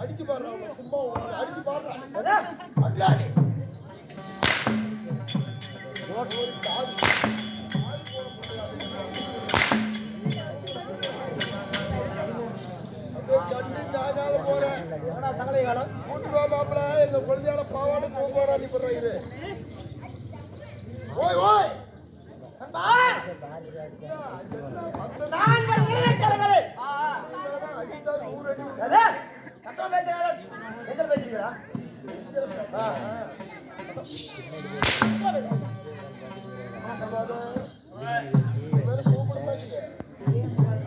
அடிச்சு பாடுற சும்மா அடிச்சு பாடுறான் மாப்பிள எங்க குழந்தையால பாவாடை தூக்கோடா நீ பண்ற ஓய் ஓய்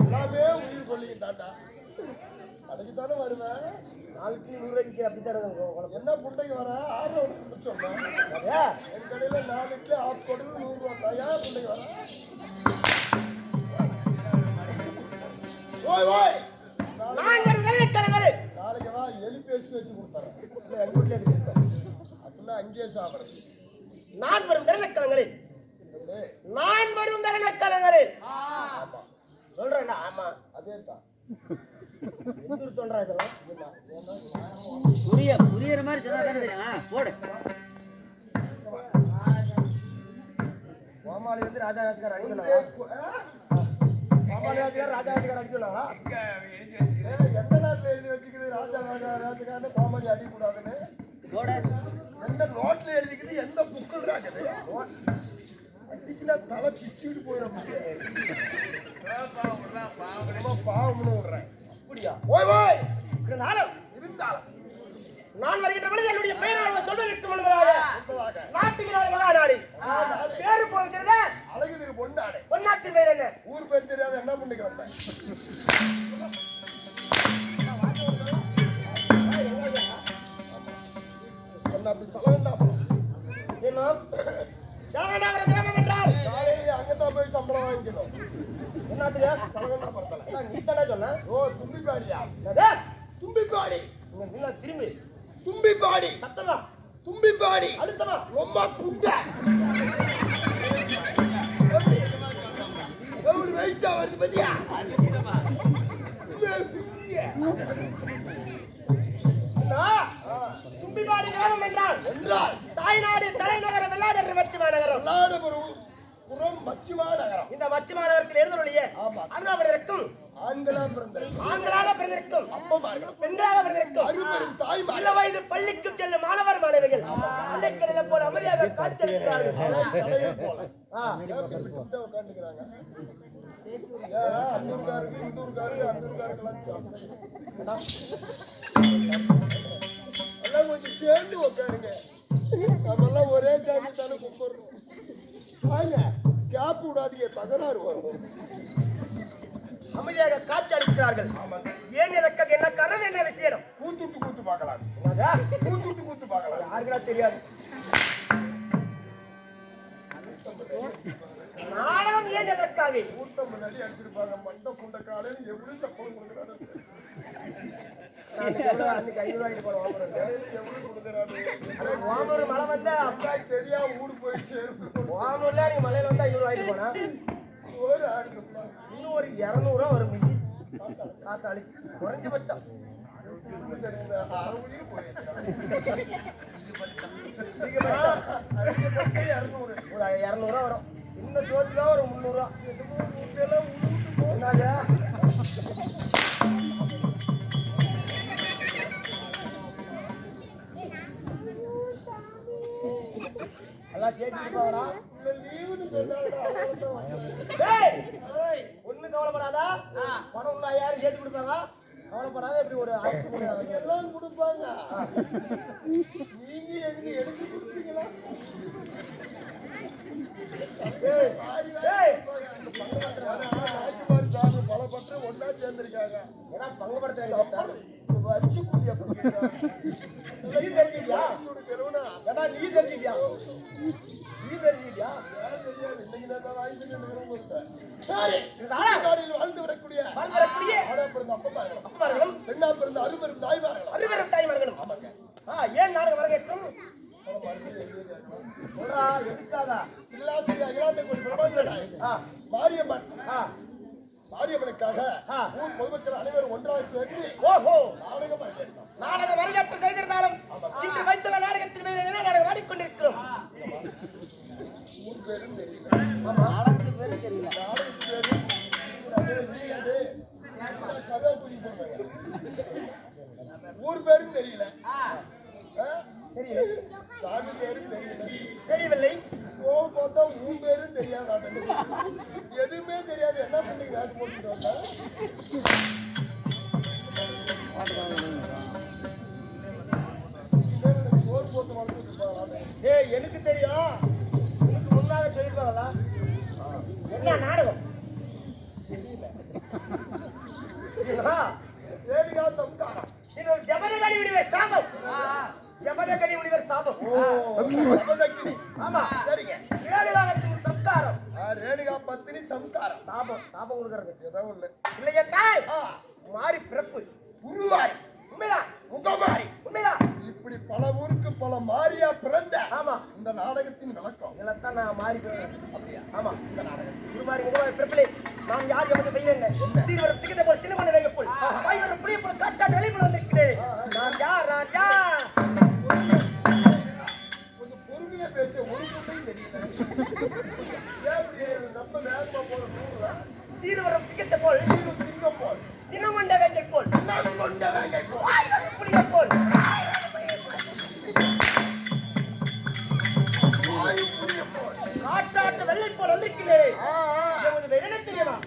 எல்லாமே உயிர் கொள்ளிக்கிட்டாண்டா அதுக்குத்தானே வருவேன் நாளைக்கு 100 அப்படித்தான் என்ன புண்டைக்கு வர 6 சொன்னேன் என் கடையில 4 இட்லி ஆஃப் கொடுத்து 100 ரூபா தாயா புண்டைக்கு வர ஓய் ஓய் நாளைக்கு வா எலி பேசி வச்சு கொடுத்தாரன் எங்க வீட்டுல அப்படின்னா அங்கேயே சாப்பிடுறது நான் வரும் விரலக்கலங்களில் சொல்றேன்டா ஆமா அதே தான் புரியுற மாதிரி சொன்னா போடு கோமாளி வந்து ராஜாக்கார அடிக்கணும் ராஜாக்கார அடிக்கணும் எந்த நாட்டுல எழுதி வச்சுக்குது ராஜாக்காரன்னு கோமாளி அடிக்கூடாதுன்னு எந்த நோட்ல எழுதிக்குது எந்த புக்கில் ராஜது அடிக்கல தலை பிச்சுட்டு போயிடும் பாவம்னு விடுறேன் அப்படியா ஓய் ஓய் இருந்தாலும் நான் வருகின்ற பொழுது என்னுடைய பெயரை சொல்வதற்கு முன்பதாக நாட்டுக்கு மகாநாடி பேரு போகிறது அழகு திரு பொன்னாடை பொன்னாட்டு பேர் என்ன ஊர் பேர் தெரியாத என்ன பண்ணிக்க வந்தேன் கிராமம் என்றால் அங்கதான் போய் சம்பளம் வாங்கிக்கணும் என்னத்துக்கு நீ தானே சொன்ன ஓ தும்பிப்பாடியா தும்பிப்பாடி திரும்பி தும்பிப்பாடி சத்தமா தும்பிப்பாடி அழுத்தமா ரொம்ப புண்டை எவ்வளவு வெயிட்டா வருது பத்தியா தும்பிப்பாடி கிராமம் என்றால் தாய்நாடு தலைநகர வெள்ளாடர் மச்சிமாநகரம் மச்சிமாநகரம் இந்த மச்சிமாநகரத்தில் இருந்தவருடைய அண்ணாவிடருக்கும் ஆண்களாக பிறந்திருக்கும் அப்பமார்கள் பெண்களாக பிறந்திருக்கும் அரும்பெரும் தாய்மார் 7 வயது பள்ளிக்கு செல்லும் மாணவர் மாணவிகள் அலைக்கடலை போல அமைதியாக காட்சியளிக்கிறார்கள் உட்காந்துக்கிறாங்க அந்தூர்காருக்கு இந்தூர்காருக்கு அந்தூர்காருக்கெல்லாம் எல்லாம் கொஞ்சம் சேர்ந்து உட்காருங்க நம்மெல்லாம் ஒரே சாமி தானே கும்பிடுறோம் வாங்க கேப் விடாதீங்க தகராறு வரும் அமைதியாக காட்சி அளிக்கிறார்கள் ஏன் எதற்காக என்ன காரணம் என்ன விஷயம் கூத்து பார்க்கலாம் கூத்து பார்க்கலாம் யாருக்கா தெரியாது நாடகம் ஏன் எதற்காக கூட்டம் முன்னாடி அடிச்சிருப்பாங்க மண்ட புண்ட காலையில் எப்படி சப்பளம் கொடுக்குறாரு மழை வந்தா அப்பா தெரியா ஊரு போயிடுச்சு வானூர்ல நீங்க மலையில வந்தா 500 வாங்கிட்டு போனா இன்னும் ஒரு 200 ரூபா வரும் காத்தாளி குறைஞ்சபட்சம் 200 ரூபா வரும் இன்னும் சோத்துதான் ஒரு 300 ரூபா கொடுப்பாங்களா? இல்ல லீவுன்னு சொன்னாங்கடா, அவ்வளவுதான் வந்தேன். டேய், ஒண்ணும் கவலைப்படாதா? பணம் ஒண்ணு 5000 சேர்த்து கொடுப்பாங்க. கவலைப்படாத, எப்படி ஒரு 5 எல்லாம் கொடுப்பாங்க. நீங்க எதுக்கு எடுத்து கொடுப்பீங்களா? ராஜ்குமார் சாமி பல பற்று ஒன்னா சேர்ந்திருக்காங்க. ஏன்னா பங்கு படுத்துறாங்க. வச்சு கூடிய நீ தெரிஞ்சுக்கியா? தெருவுனா ஏன்னா நீ தெரிஞ்சுக்கியா? நீ தெரிஞ்சுக்கியா? தெரியாது. இன்னைக்கு நான் வாய்ப்பு சரி, நாடில் வாழ்ந்து வரக்கூடிய வாழ்வரக்கூடிய ஆடா பிறந்த அப்பமார்களும் அப்பமார்களும் பெண்ணா பிறந்த அரும்பெரும் தாய்மார்களும் அருவரும் தாய்மார்களும். ஆமாங்க. ஏன் நாடகம் அரங்கேற்றம்? சொல்றா, எதுக்காக? இல்லாசிரியா இளாண்டை கொடி பிரபஞ்ச மாரியம்மன் மாரியம்மனுக்காக ஊர் பொதுமக்கள் அனைவரும் ஒன்றாக சேர்ந்து ஓஹோ, நாடகம் அரங்கேற்றம். நாடகம் அரங்கேற்றம் செய்திருந்தாலும் இன்று வைத்துள்ள நாடகத்தின் மேல் என்ன நாடகம் ஆடிக்கொண்டிருக்கிறோம்? ஊர் பேரும் தெரியல. ஆமா, நாடகத்துக்கு பேரு தெரியல. நாடகத்து பேரு கருவாக்குடி போடுறாங்க. ஊர் பேரும் தெரியல. தெரியல, சாமி பேரும் தெரியல. தெரியவில்லை. பார்த்தா ஊர் பேரும் தெரியாது. எதுவுமே தெரியாது. என்ன பண்ணி வேலை போட்டுட்டு வந்தா சோறு போட்டு வளர்த்துட்டு ஏய், எனக்கு தெரியும். எனக்கு முன்னாக சொல்லிருப்பாங்களா? என்ன நாடகம்? தெரியல. ரேடிகா சம்காரம். இது ஒரு ஜபதகடி முடிவர் சாபம். ஜபதகடி முடிவர் சாபம். சபதக்கினி. ஆமா, சரிங்க. ஏழுகாலத்தின் சம்காரம். ரேடிகா பத்தினி சம்காரம். சாபம், சாபம் கொடுக்கறது. ஏதோ ஒண்ணு இல்லையா தாய்? மாறி பிறப்பு. உருவாய் உண்மைதான், முகமாரி. உண்மைதான். இப்படி பல ஊருக்கு பல மாரியா பிறந்த ஆமா, இந்த நாடகத்தின் விளக்கம். இதெல்லாம் நான் மாறி போறேன். அப்படியா? ஆமா, இந்த நாடகம் உருமாறி முகமாறி பிறப்பிலே நான் யார் வந்து செய்யறேன்? தீவிரம் சிகிச்சை போல் சினிமான வேலை போல் வாய்வரும் புரிய போல் காற்றாட்டு வெளிப்பட வந்திருக்கிறேன். நான் யார்? நான் யார்? கொஞ்சம் பொறுமையா பேச ஒரு கூட்டம் தெரியல. நம்ம வேகமா போற நூறுல தீவிரம் சிகிச்சை போல் சிங்கம் போல் சின்னமண்ட வேங்கை போல் நான் கொண்ட வேங்கை போல் வாய்வரும் புரிய போல் காற்றாட்டு வெள்ளை போல் வந்திருக்கிறேன். என்ன தெரியுமா?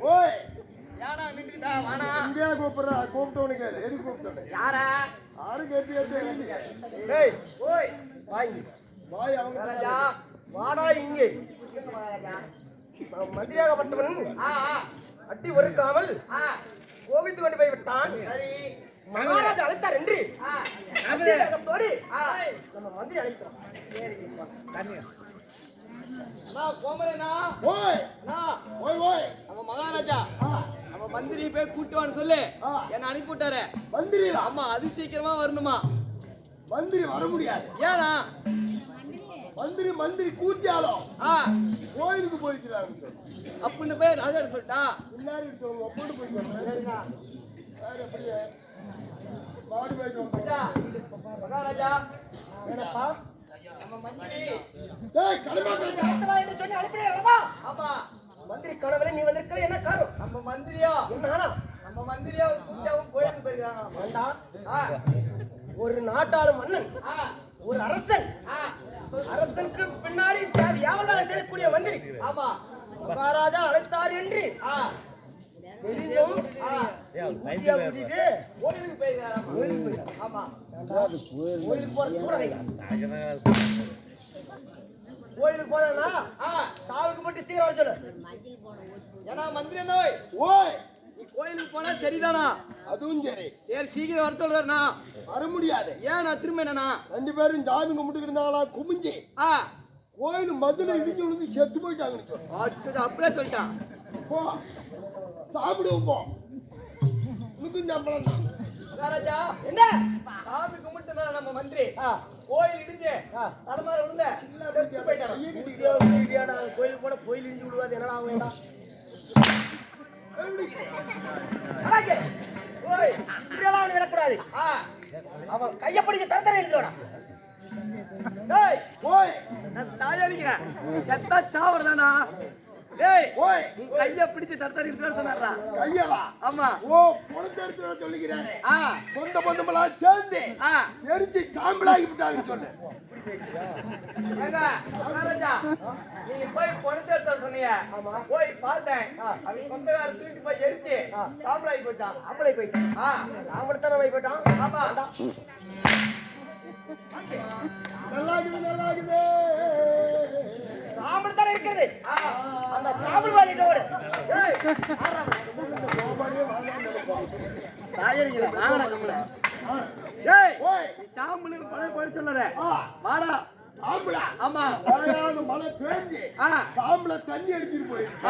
ஓய் யாரா நின்னுடா வாடா இந்தியா கூப்பிடுறா கூப்பிட்டவனு கேளு எது கூப்பிட்டவனு யாரா யாரு கேட்டு டேய் ஓய் வாங்கி வாய் அவங்க ராஜா வாடா இங்கே மந்திரியாகப்பட்டவன் அட்டி ஒருக்காமல் கோவித்து கொண்டு போய் விட்டான் மகாராஜா அழைத்தார் என்று மந்திரியாகத்தோடு நம்ம மந்திரி அழைத்தோம் ஓய் ஓய் ஓய் நம்ம மகாராஜா நம்ம மந்திரி போய் கூட்டுவான்னு சொல்லு என்ன அனுப்பி விட்டாரு மந்திரி ஆமா அது சீக்கிரமா வரணுமா மந்திரி வர முடியாது ஏனா மந்திரி மந்திரி கூட்டியாலும் கோயிலுக்கு போயிருக்கிறாங்க அப்படின்னு போய் ராஜா சொல்லிட்டா முன்னாடி இருக்கவங்க ஒப்போட்டு போயிருக்காங்க அப்படியே பாடி போயிட்டு மகாராஜா என்னப்பா நம்ம மந்திரி டேய் கடமா பேச என்று சொல்லி அனுப்பினேன் ஆமா மந்திரி கனவுல நீ வந்திருக்கல என்ன காரணம் நம்ம மந்திரியா என்ன நம்ம மந்திரியா கூட்டியாவும் கோயிலுக்கு போயிருக்காங்க வேண்டாம் ஒரு நாட்டாளும் மன்னன் ஒரு அரசன் அரசனுக்கு பின்னாடி வியாபாரம் செய்யக்கூடிய மந்திரி ஆமா மகாராஜா அழைத்தார் என்று தெரிந்தும் ஊதியா ஊதிட்டு கோயிலுக்கு போயிருக்காரு ஆமா கோயிலுக்கு போற சூழலை கோயிலுக்கு போனா சாவுக்கு மட்டும் சீக்கிரம் வர சொல்லு ஏன்னா மந்திரி நோய் ஓய் நீ கோயிலுக்கு போனா சரிதானா அதுவும் சரி சரி சீக்கிரம் வர சொல்றாருண்ணா வர முடியாது ஏன் நான் திரும்ப என்னண்ணா ரெண்டு பேரும் ஜாமி கும்பிட்டு இருந்தாங்களா குமிஞ்சி கோயில் மதுரை இடிஞ்சு விழுந்து செத்து போயிட்டாங்கன்னு சொல்லு அப்படியே சொல்லிட்டான் போ சாப்பிடுவோம் போ உனக்கும் சம்பளம் தான் மகாராஜா என்ன சாமி கும்பிட்டு நம்ம மந்திரி கோயில் இடிஞ்சு தலைமாரி விழுந்த செத்து போயிட்டான் கோயிலுக்கு போன கோயில் இடிஞ்சு விடுவாது என்னடா வேண்டாம் விடக்கூடாது அவன் கைய பிடிக்க தரத்தர எழுதிடா ஓய் நான் தாயடிக்கிறேன் செத்தா சாவறதானா டேய் ஓய் கைய பிடிச்சு தரத்தர எடுத்துட்டு சொன்னாரா கையவா ஆமா ஓ பணத்தை எடுத்து சொல்லிக்கிறாரு சொந்த பந்தமெல்லாம் சேர்ந்து எரிச்சு சாம்பலாகி விட்டாங்கன்னு சொல்லு ஏங்க மகாராஜா நீங்க போய் பணத்தை எடுத்து சொன்னீங்க போய் பார்த்தேன் அவன் சொந்தக்கார தூக்கி போய் எரிச்சு சாம்பலாகி போயிட்டான் ஆம்பளை போயிட்டான் ஆம்பளத்தான போய் போயிட்டான் ஆமா நல்லா இருக்குது சாம்பல் தானே இருக்கிறது அந்த சாம்பல் வாங்கிட்டோடு சாம்பலுக்கு பழைய போய் சொல்லற வாடா சாம்பலா ஆமா மழை பேஞ்சு சாம்பல தண்ணி அடிச்சிட்டு போயிடுச்சு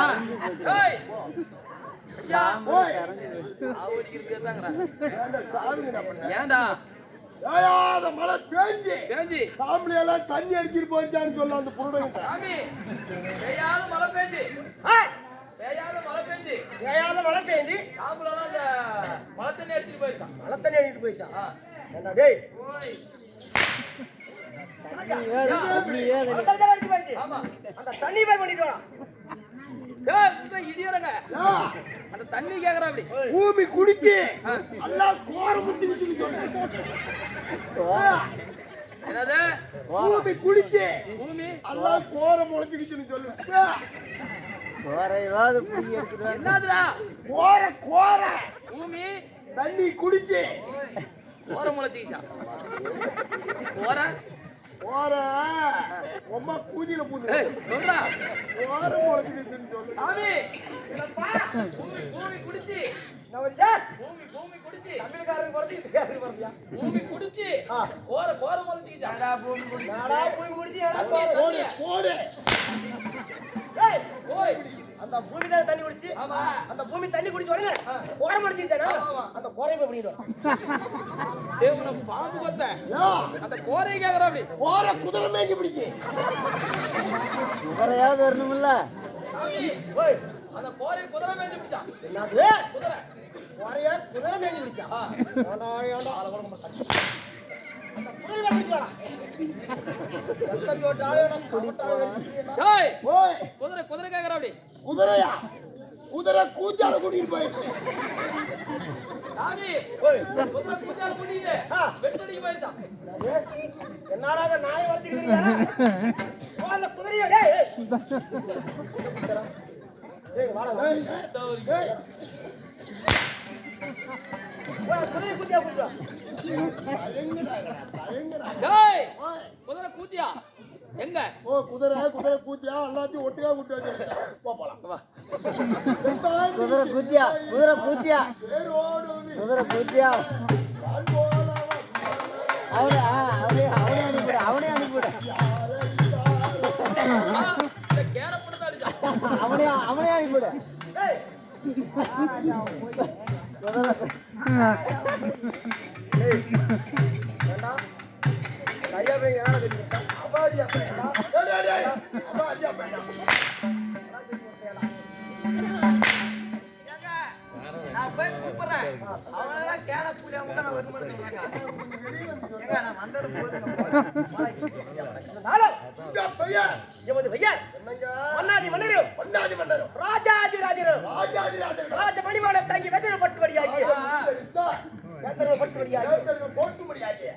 ஏண்டா மழை பேஞ்சு சாம்பல எல்லாம் தண்ணி அடிச்சிட்டு போயிடுச்சான்னு சொல்ல அந்த பொருளுங்க மழை பெஞ்சு மழை பெஞ்சு மழை பெய்ஞ்சு சாம்பலாம் மழை தண்ணி அடிச்சு அடிக்கிட்டு போயிடுச்சான். நல்ல தண்ணி அடிக்கிட்டு போயிடுச்சா? ஏண்டா டேய் அந்த தண்ணி அடிக்கிட்டு போயிடுச்சு. ஆமா. அந்த தண்ணி போய் பண்ணிட்டு வா. ஏய், இந்த இடியறங்க. அந்த தண்ணி கேக்குறா அப்படி. பூமி குடிச்சு எல்லாம் கோர முட்டிக்கிட்டு சொல்லு. என்னது? பூமி குடிச்சு பூமி எல்லாம் கோர முளைச்சுக்கிச்சுன்னு சொல்லு. என்னதுடா? கோர கோர பூமி தண்ணி குடிச்சு ஓர முளைச்சிக்கிச்சான். ஓர கோர உம்மா பூஜையில பூந்து ஏய், சொல்றா. கோர முளைச்சுக்கிச்சுன்னு சொல்லு. சாமி என்னப்பா? பூமி பூமி குடிச்சு பூமி குடிச்சு தமிழ்காரன் போறது இதுக்காரன் போறதியா? பூமி குடிச்சு ஓர கோர முளைச்சிக்கிச்சான். நாடா பூமி குடிச்சு ஏடா போடு போடு. ஏய் ஓய், அந்த பூமி தான் தண்ணி குடிச்சு. ஆமா. அந்த பூமி தண்ணி குடிச்சு வரல கோரை முடிச்சிட்டானா? ஆமா. அந்த கோரை போய் பண்ணிடுவான். டேய், உனக்கு பாம்பு கொத்த. யா, அந்த கோரையை கேக்குறா அப்படி. கோர குதிரை மேய்ச்சி பிடிச்சு. குதிரையாவது வரணும்ல. சாமி, ஓய் அந்த கோரை குதிரை மேய்ச்சி பிடிச்சான். என்னது? குதிரை கோரையா குதிரை மேய்ச்சி பிடிச்சா? ஏண்டா ஏண்டா ஆள வர மாட்டான். அந்த குதிரை பிடிச்சாடா. எந்த ஜோட்டாயோட குடிட்டாயோட. ஏய், ஓய், குதிரை குதிரை கேக்குறா அப்படி. குதிரையா? குதிரை கூச்சால கூட்டிட்டு போயிட்டு. சாமி, ஓய் குதிரை குஞ்சால கூட்டிட்டு வெட்டடிக்கு போயிடுச்சான். என்னடா அந்த நாயை வளர்த்திக்கிறீங்க? ஓ அந்த குதிரையா? டேய் டேய் வாடா. ஏய், ஏய், ஓய் குதிரை குத்தியா குடிச்சா? பயங்கரடா, பயங்கரடா. ஏய், ஓய், குதிரை கூத்தியா எங்க? ஓ குதிரை குதிரை கூச்சியா எல்லாத்தையும் ஒட்டுக்கா கூட்டி வச்சு போலாம். வா. குதிரை கூச்சியா? குதிரை கூத்தியா? வேரோடு குதிரை கூத்தியா? அவனே அனுப்பிவிட, அவனே அனுப்பிவிட. இந்த கேரப்பட்டு தான் அடிச்சான். அவனே அனுப்பிவிட. ஏங்க, நான் போய் கூப்பிடுறேன். அவனெல்லாம் கேன கூலி அவங்க தான் வந்து பண்ணுறாங்க. ஏங்க, நான் வந்தது போதுங்க. மன்னாதி மன்னரும் ராஜாதி ராஜரும் ராஜ மணிமான தங்கி வெதிரப்பட்டு வழியாகி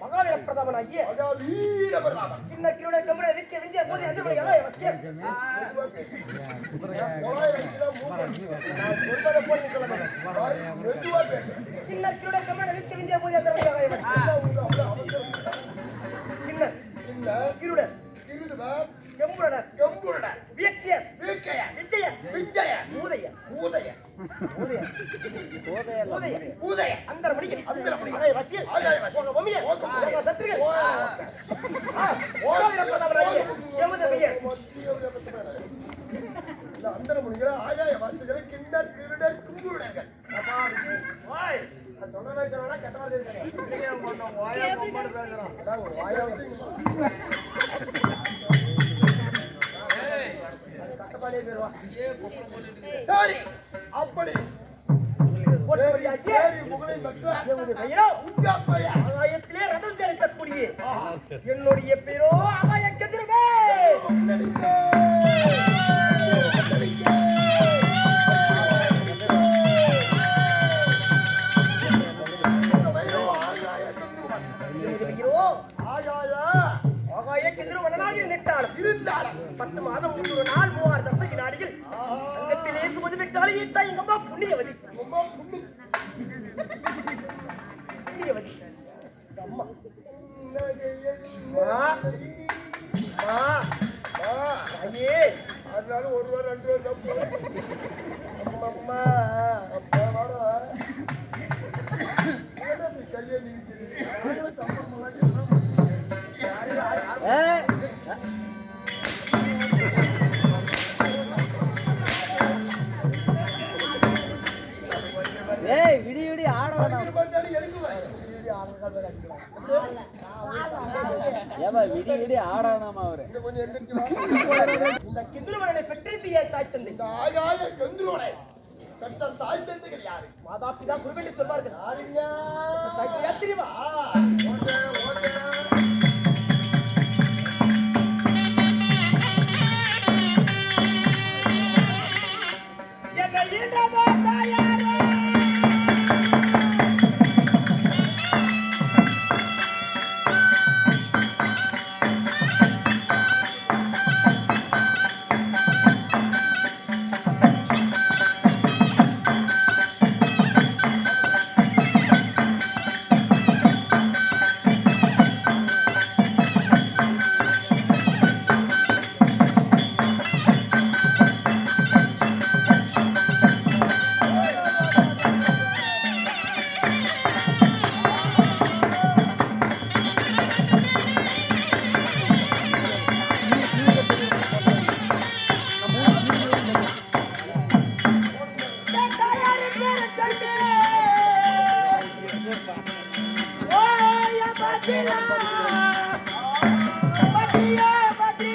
மகாவீர பிரதாபனாகிய இன்னக்கிருடைய கம்பெனி விற்க விந்திய போது எந்த மணியாக இன்னக்கிருடைய கம்பெனி விற்க விந்திய போது எந்த மணியாக ஆகாய வாசிகளை கிண்ணர் திருடர் கும்புடர்கள். சரி அப்படி ஆகாயத்திலே ரதம் செலுத்தக்கூடிய என்னுடைய பேரோ ஆகாய கதிரவே. ஆகாய கதிர மன்னனாக இருந்தாலும் 10 மாதம் 3 நாள் 3 தசை வினாடியில் அங்கத்திலே சுமதி விட்டால் ஈட்டா எங்கம்மா புண்ணியவதி. புண்ணியவதி அம்மா ஐயே அதனால ஒரு வாரம் 2 வாரம் தப்பு. அம்மா அப்பா வாடா. கையை நீங்க தப்பு விடி விடி ஆட விடி விடி ஆடானாமா அவரு கொஞ்சம் எந்திரிச்சு இந்த கிந்துருவனை பெற்றெடுத்து ஏன் தாய் தந்தை இந்த ஆகாய கந்துருவனை பெற்ற தாய் தந்தைகள் யாரு? மாதா பிதா குருவெளி சொல்வார்கள். யாருங்க? யார் தெரியுமா? ஓட்ட ஓட்ட என்னை ஈன்றதோ தாயாரே. என் தாயாரின் பேரை சொல்லு. ஓ, என் பத்திரா. பத்தியா, பத்தி.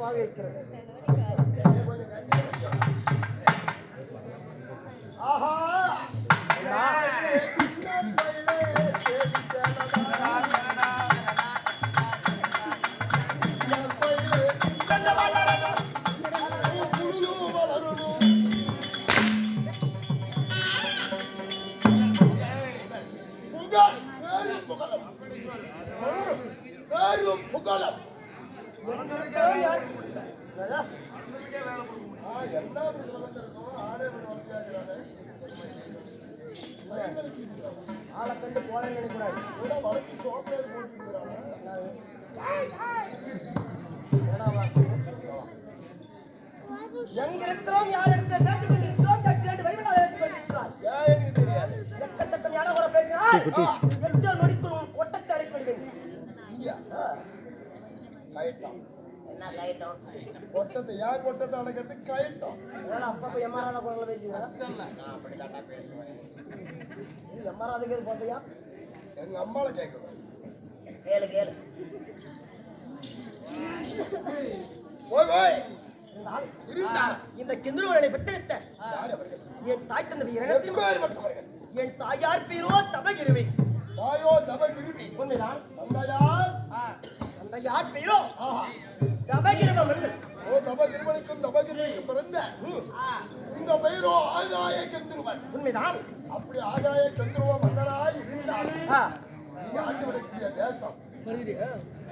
சந்தோஷமாக இருக்கிறது. ஆஹா புகழம் என்ன ஆளை கண்டு போறேன்னு நினைக்கூடாது. வளர்ச்சி சோப்பேர் போட்டுக்கிறாங்க. எங்க இருக்கிறோம், யார் இருக்கிற பேசிக் கொண்டிருக்கிறோம், சற்று பைபிள் பேசிக் கொண்டிருக்கிறார். ஏன் எனக்கு தெரியாது. எக்கச்சக்கம் ஞான கூட பேசினார். 8 நொடிக்குள் உன் கொட்டத்தை அடைப்படுவேன். கயிட்டம் என்ன கைட்டம்? கொட்டத்தை ஏன் கொட்டத்தை அடைக்கிறது கயிட்டம். அப்பா எம்ஆர்ஆர் குரல்ல பேசுவீங்க? அப்படித்தாண்டா பேசுவேன். எம்ஆர்ஆருக்கு போட்டியா? எங்க அம்மாவை கேட்கணும். கேளு கேளு. ஓய் ஓய் இருந்தா இந்த கிந்துருவனை பெற்றெடுத்த யார் அவர்கள்? என் தாய் தந்த வீரனத்தின் எப்பேற்பட்டவர்கள்? என் தாயார் பேரோ தபகிருவி. தாயோ தபகிருவி. உண்மைதான். தந்தையார் அந்த யார் பேரோ ஆஹா தபகிருவம் என்று. ஓ தபகிருவனுக்கும் தபகிருவிக்கும் பிறந்த இந்த பெயரோ ஆகாய கந்துருவன். உண்மைதான். அப்படி ஆகாய கந்துருவ மன்னராய் இருந்தால் நீ ஆண்டு வரக்கூடிய தேசம்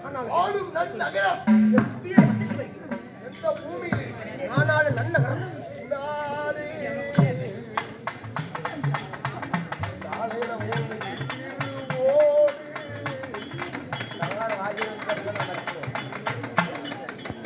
ஆனால் ஆளும் நன் நகரம் என் வீரை வசித்து வருகிறேன். எந்த பூமியில் ஆனால் நன்னகரம்